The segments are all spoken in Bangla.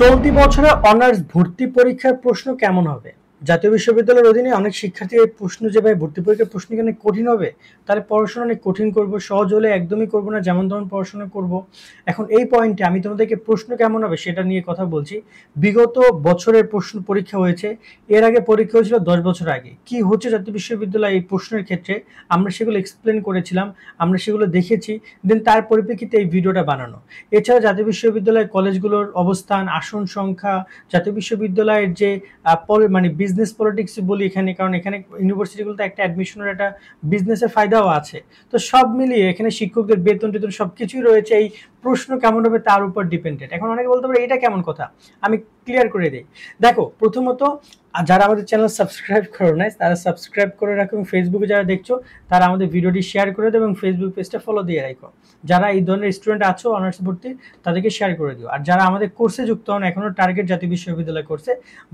চলতি বছরে অনার্স ভর্তি পরীক্ষার প্রশ্ন কেমন হবে? জাতীয় বিশ্ববিদ্যালয়ের অধীনে অনেক শিক্ষার্থী এই প্রশ্ন যে ভাই ভর্তি পরীক্ষার প্রশ্ন কি অনেক কঠিন হবে, তাহলে পড়াশোনা অনেক কঠিন করব, সহজ হলে একদমই করব না, যেমন তেমন পড়াশোনা করব। এখন এই পয়েন্টে আমি তোমাদেরকে প্রশ্ন কেমন হবে সেটা নিয়ে কথা বলছি। বিগত বছরের প্রশ্ন পরীক্ষা হয়েছে, এর আগে পরীক্ষা হয়েছিল 10 বছর আগে। কি হচ্ছে জাতীয় বিশ্ববিদ্যালয় এই প্রশ্নের ক্ষেত্রে আমরা সেগুলো এক্সপ্লেন করেছিলাম, আমরা সেগুলো দেখেছি, দেন তার পরিপ্রেক্ষিতে এই ভিডিওটা বানানো। এছাড়া জাতীয় বিশ্ববিদ্যালয় কলেজগুলোর অবস্থান, আসন সংখ্যা, জাতীয় বিশ্ববিদ্যালয়ের যে মানে বিজনেস পলিটিক্স বলি এখানে, কারণ এখানে ইউনিভার্সিটিগুলোতে একটা অ্যাডমিশনের একটা বিজনেসের ফায়দাও আছে। তো সব মিলিয়ে এখানে শিক্ষকদের বেতন টেতন সবকিছুই রয়েছে এই প্রশ্ন কেমন হবে তার উপর ডিপেন্ডেন্ট। এখন অনেকে বলতে পারে এটা কেমন কথা, আমি ক্লিয়ার করে দিই। দেখো, প্রথমত যারা আমাদের চ্যানেল সাবস্ক্রাইব করো নাই তারা সাবস্ক্রাইব করে রাখো, এবং ফেসবুকে যারা দেখছো তারা আমাদের ভিডিওটি শেয়ার করে দেবে এবং ফেসবুক পেজটা ফলো দিয়ে রাখো। যারা এই ধরনের স্টুডেন্ট আছো অনার্স ভর্তি, তাদেরকে শেয়ার করে দিও। আর যারা আমাদের কোর্সে যুক্ত হন, এখনো টার্গেট জাতীয় বিশ্ববিদ্যালয় কোর্সে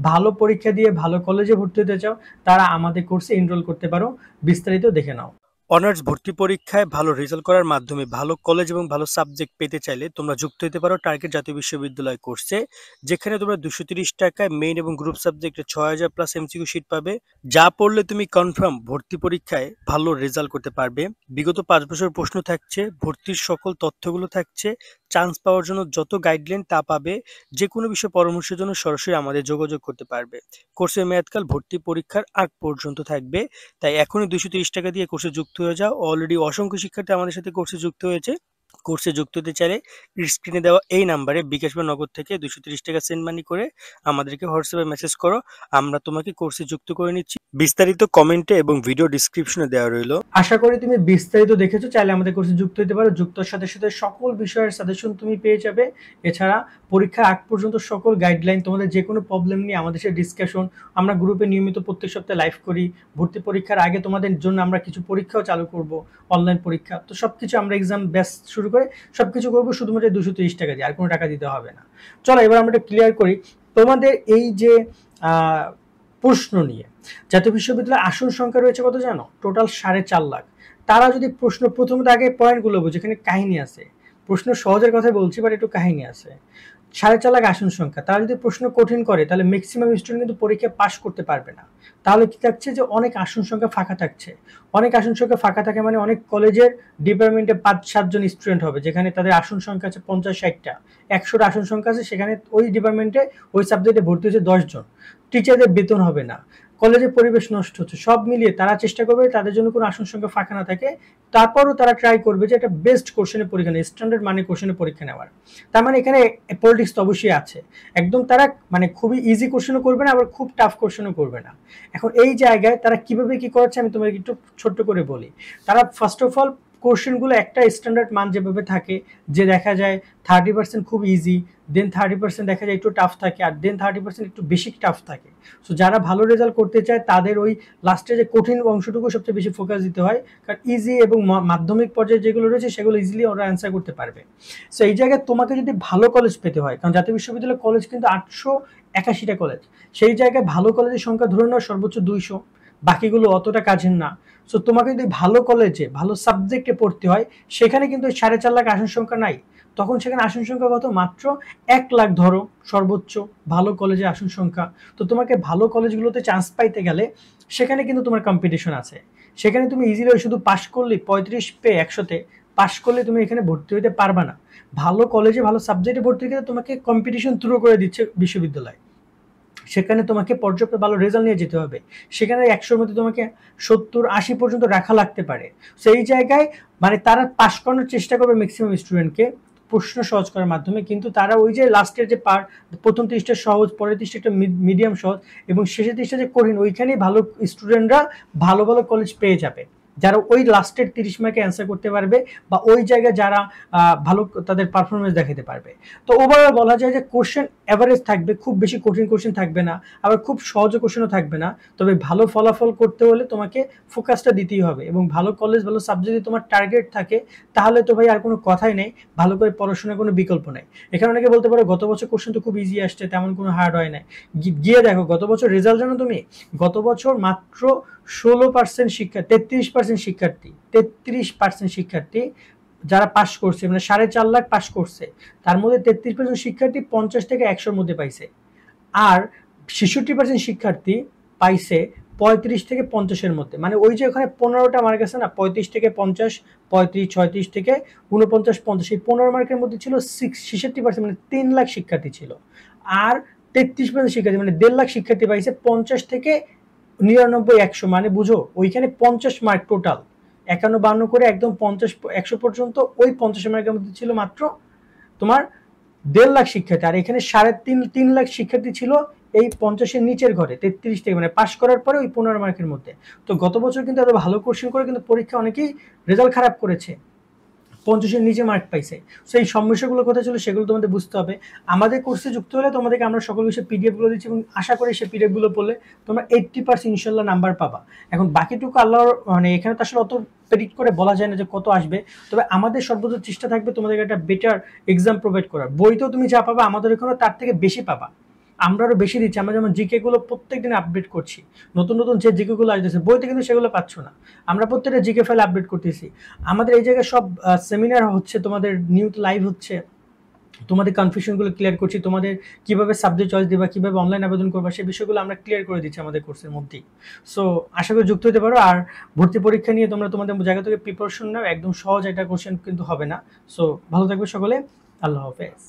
ভালো পরীক্ষা দিয়ে ভালো কলেজে ভর্তি হতে চাও, তারা আমাদের কোর্সে এনরোল করতে পারো। বিস্তারিত দেখে নাও। অনার্স ভর্তি পরীক্ষায় ভালো রেজাল্ট করার মাধ্যমে ভালো কলেজ এবং ভালো সাবজেক্ট পেতে চাইলে তোমরা যুক্ত হতে পারো টার্গেট জাতীয় বিশ্ববিদ্যালয় কোর্সে, যেখানে তোমরা 230 টাকায় মেইন এবং গ্রুপ সাবজেক্টে 6000 প্লাস এমসিকিউ শিট পাবে, যা পড়লে তুমি কনফার্ম ভর্তি পরীক্ষায় ভালো রেজাল্ট করতে পারবে। বিগত 5 বছর প্রশ্ন থাকছে, ভর্তির সকল তথ্যগুলো থাকছে, চান্স পাওয়ার জন্য যত গাইডলাইন তা পাবে। যে কোনো বিষয়ে পরামর্শের জন্য সরাসরি আমাদের যোগাযোগ করতে পারবে। কোর্সের মেয়াদকাল ভর্তি পরীক্ষার আগ পর্যন্ত থাকবে, তাই এখনই 230 টাকা দিয়ে কোর্সে যুক্ত হয়ে যাও। অলরেডি অসংখ্য শিক্ষার্থী আমাদের সাথে কোর্সে যুক্ত হয়েছে। কোর্সে যুক্ত হতে চাইলে স্ক্রিনে দেওয়া এই নাম্বারে বিকাশ বা নগদ থেকে 230 টাকা সেন্ড মানি করে আমাদেরকে হোয়াটসঅ্যাপে মেসেজ করো, আমরা তোমাকে কোর্সে যুক্ত করে নিচ্ছি। বিস্তারিত কমেন্টে এবং ভিডিও ডিসক্রিপশনে দেওয়া রইল। আশা করি তুমি বিস্তারিত দেখেছো, চাইলে আমাদের কোর্সে যুক্ত হতে পারো। যুক্তর সাথে সাথে সকল বিষয়ের সাজেশন তুমি পেয়ে যাবে। এছাড়া পরীক্ষার আগ পর্যন্ত সকল গাইডলাইন, তোমাদের যে কোনো প্রবলেম নিয়ে আমাদের সাথে ডিসকাশন, আমরা গ্রুপে নিয়মিত প্রত্যেক সপ্তাহে লাইভ করি। ভর্তি পরীক্ষার আগে তোমাদের জন্য আমরা কিছু পরীক্ষাও চালু করব, অনলাইন পরীক্ষা। তো সবকিছু আমরা এক্সাম ব্যাচ শুরু করে সবকিছু করবো শুধুমাত্র 230 টাকা দিয়ে, আর কোনো টাকা দিতে হবে না। চলো এবার আমরা এটা ক্লিয়ার করি। তোমাদের এই যে প্রশ্ন নিয়ে জাতীয় বিশ্ববিদ্যালয়ের আসন সংখ্যা রয়েছে কত জানো? টোটাল 4.5 লাখ। তারা যদি প্রশ্ন প্রথমত আগে পয়েন্টগুলো বুঝে, এখানে কাহিনী আছে। প্রশ্ন সহজের কথা বলছি, বাট একটু কাহিনী আছে। 4.5 লাখ আসন সংখ্যা, তারা যদি প্রশ্ন কঠিন করে তাহলে ম্যাক্সিমাম স্টুডেন্ট কিন্তু পরীক্ষায় পাশ করতে পারবে না। তাহলে কি থাকছে যে অনেক আসন সংখ্যা ফাঁকা থাকছে। অনেক আসন সংখ্যা ফাঁকা থাকে মানে অনেক কলেজের ডিপার্টমেন্টে 5-7 জন স্টুডেন্ট হবে, যেখানে তাদের আসন সংখ্যা আছে 50-60টা, 100টা আসন সংখ্যা আছে, সেখানে ওই ডিপার্টমেন্টে ওই সাবজেক্টে ভর্তি হচ্ছে 10 জন। টিচারদের বেতন হবে না, কলেজের পরিবেশ নষ্ট হচ্ছে। সব মিলিয়ে তারা চেষ্টা করবে তাদের জন্য কোনো আসন সংখ্যা ফাঁকা না থাকে। তারপরও তারা ট্রাই করবে যে একটা বেস্ট কোশ্চেনের পরীক্ষা নেয়, স্ট্যান্ডার্ড মানে কোশ্চেনের পরীক্ষা নেওয়ার। তার মানে এখানে পলিটিক্স তো অবশ্যই আছে। একদম তারা মানে খুবই ইজি কোশ্চেনও করবে না, আবার খুব টাফ কোশ্চেনও করবে না। এখন এই জায়গায় তারা কিভাবে কি করছে আমি তোমাকে একটু ছোট্ট করে বলি। তারা ফার্স্ট অফ অল কোশ্চেনগুলো একটা স্ট্যান্ডার্ড মান যেভাবে থাকে, যে দেখা যায় 30% খুব ইজি, দেন 30% দেখা যায় একটু টাফ থাকে, আর দেন 30% একটু বেশি টাফ থাকে। সো যারা ভালো রেজাল্ট করতে চায় তাদের ওই লাস্টে যে কঠিন অংশটুকু সবচেয়ে বেশি ফোকাস দিতে হয়, কারণ ইজি এবং মাধ্যমিক পর্যায়ে যেগুলো রয়েছে সেগুলো ইজিলি ওরা অ্যান্সার করতে পারবে। সো এই জায়গায় তোমাকে যদি ভালো কলেজ পেতে হয়, কারণ জাতীয় বিশ্ববিদ্যালয় কলেজ কিন্তু 881টা কলেজ, সেই জায়গায় ভালো কলেজের সংখ্যা ধরে নাও সর্বোচ্চ 200, বাকিগুলো অতটা কাজের না। সো তোমাকে যদি ভালো কলেজে ভালো সাবজেক্টে পড়তে হয়, সেখানে কিন্তু 4.5 লাখ আসন সংখ্যা নাই। তখন সেখানে আসন সংখ্যা কত? মাত্র 1 লাখ ধরো সর্বোচ্চ ভালো কলেজে আসন সংখ্যা। তো তোমাকে ভালো কলেজগুলোতে চান্স পাইতে গেলে সেখানে কিন্তু তোমার কম্পিটিশন আছে। সেখানে তুমি ইজিলি শুধু পাশ করলে 35 পেয়ে 100-তে পাশ করলে তুমি এখানে ভর্তি হইতে পারবা না। ভালো কলেজে ভালো সাবজেক্টে ভর্তি হতে তোমাকে কম্পিটিশন থ্রু করে দিচ্ছে বিশ্ববিদ্যালয়। সেখানে তোমাকে পর্যাপ্ত ভালো রেজাল্ট নিয়ে যেতে হবে। সেখানে 100-র মধ্যে তোমাকে 70-80 পর্যন্ত রাখা লাগতে পারে। সেই জায়গায় মানে তারা পাশ করানোর চেষ্টা করবে ম্যাক্সিমাম স্টুডেন্টকে প্রশ্ন সহজ করার মাধ্যমে, কিন্তু তারা ওই যে লাস্টের যে প্রথম 30টা সহজ, পরের 30টা একটা মিডিয়াম সহজ এবং শেষের 30টা যে কঠিন, ওইখানেই ভালো স্টুডেন্টরা ভালো ভালো কলেজ পেয়ে যাবে, যারা ওই লাস্টের 30 মার্কে অ্যান্সার করতে পারবে বা ওই জায়গায় যারা ভালো তাদের পারফরমেন্স দেখাতে পারবে। তো ওভারঅল বলা যায় যে কোশ্চেন অ্যাভারেজ থাকবে, খুব বেশি কঠিন কোশ্চেন থাকবে না, আবার খুব সহজ কোশ্চেনও থাকবে না। তবে ভালো ফলাফল করতে হলে তোমাকে ফোকাসটা দিতেই হবে, এবং ভালো কলেজ ভালো সাবজেক্টে তোমার টার্গেট থাকে, তাহলে তো ভাই আর কোনো কথাই নেই, ভালো করে পড়াশোনার কোনো বিকল্প নেই। এখানে অনেকে বলতে পারো গত বছর কোশ্চেন তো খুব ইজি আসছে, তেমন কোনো হার্ড হয় না। গিয়ে দেখো গত বছর রেজাল্ট জানো তুমি? গত বছর মাত্র 16% শিক্ষার্থী, 33% শিক্ষার্থী যারা পাস করছে, মানে 4.5 লাখ পাস করছে, তার মধ্যে 33% শিক্ষার্থী 50 থেকে 100-র মধ্যে পাইছে। আর 66% শিক্ষার্থী পাইছে 35 থেকে 50-এর মধ্যে। মানে ওই যে ওখানে 15টা মার্ক আছে না, 35 থেকে 50, 35, 36 থেকে 49, 50, এই 15 মার্কের মধ্যে ছিল 66%, মানে 3 লাখ শিক্ষার্থী ছিল। আর 33% শিক্ষার্থী, মানে 1.5 লাখ শিক্ষার্থী পাইছে 50 থেকে 99, 100, মানে বুঝো ওইখানে 50 মার্ক টোটাল 51, 52 করে একদম 50, 100 পর্যন্ত। ওই 50 মার্কের মধ্যে ছিল মাত্র তোমার 1.5 লাখ শিক্ষার্থী। আর এখানে 3.5 লাখ শিক্ষার্থী ছিল এই 50-এর নিচের ঘরে, 33 থেকে, মানে পাস করার পরে ওই 15 মার্কের মধ্যে। তো গত বছর কিন্তু এত ভালো কোশ্চেন করে কিন্তু পরীক্ষা অনেকেই রেজাল্ট খারাপ করেছে, 50-এর নিচে মার্ক পাইছে। সো এই সমস্যাগুলো কোথায় ছিল সেগুলো তোমাদের বুঝতে হবে। আমাদের কোর্সে যুক্ত হলে তোমাদেরকে আমরা সকল বিষয়ে পিডিএফ গুলো দিচ্ছি, এবং আশা করি সেই পিডিএফ গুলো পড়লে তোমরা 80% ইনশাল্লাহ নাম্বার পাবা। এখন বাকিটুকু আল্লাহর, মানে এখানে তো আসলে অত প্রেডিক্ট করে বলা যায় না যে কত আসবে, তবে আমাদের সর্বোচ্চ চেষ্টা থাকবে তোমাদেরকে একটা বেটার এক্সাম প্রোভাইড করার। বইতেও তুমি যা পাবা আমাদের এখানে তার থেকে বেশি পাবা, আমরা আরো বেশি দিচ্ছি। আমরা যেমন জিকে গুলো প্রত্যেকদিন আপডেট করছি, নতুন নতুন যে জিকে গুলো আসতেছে বইতে কিন্তু সেগুলো পাচ্ছ না, আমরা প্রত্যেকটা জিকে ফাইল আপডেট করতেছি। আমাদের এই জায়গায় সব সেমিনার হচ্ছে, তোমাদের নিউজ লাইভ হচ্ছে, তোমাদের কনফিউশনগুলো ক্লিয়ার করছি, তোমাদের কিভাবে সাবজেক্ট চয়েস দিবা, কিভাবে অনলাইন আবেদন করবা, সেই বিষয়গুলো আমরা ক্লিয়ার করে দিচ্ছি আমাদের কোর্সের মধ্যেই। সো আশা করি যুক্ত হতে পারো। আর ভর্তি পরীক্ষা নিয়ে তোমরা তোমাদের জায়গা থেকে প্রিপারেশন নাও, একদম সহজ একটা কোশ্চেন কিন্তু হবে না। সো ভালো থাকবে সকলে, আল্লাহ হাফেজ।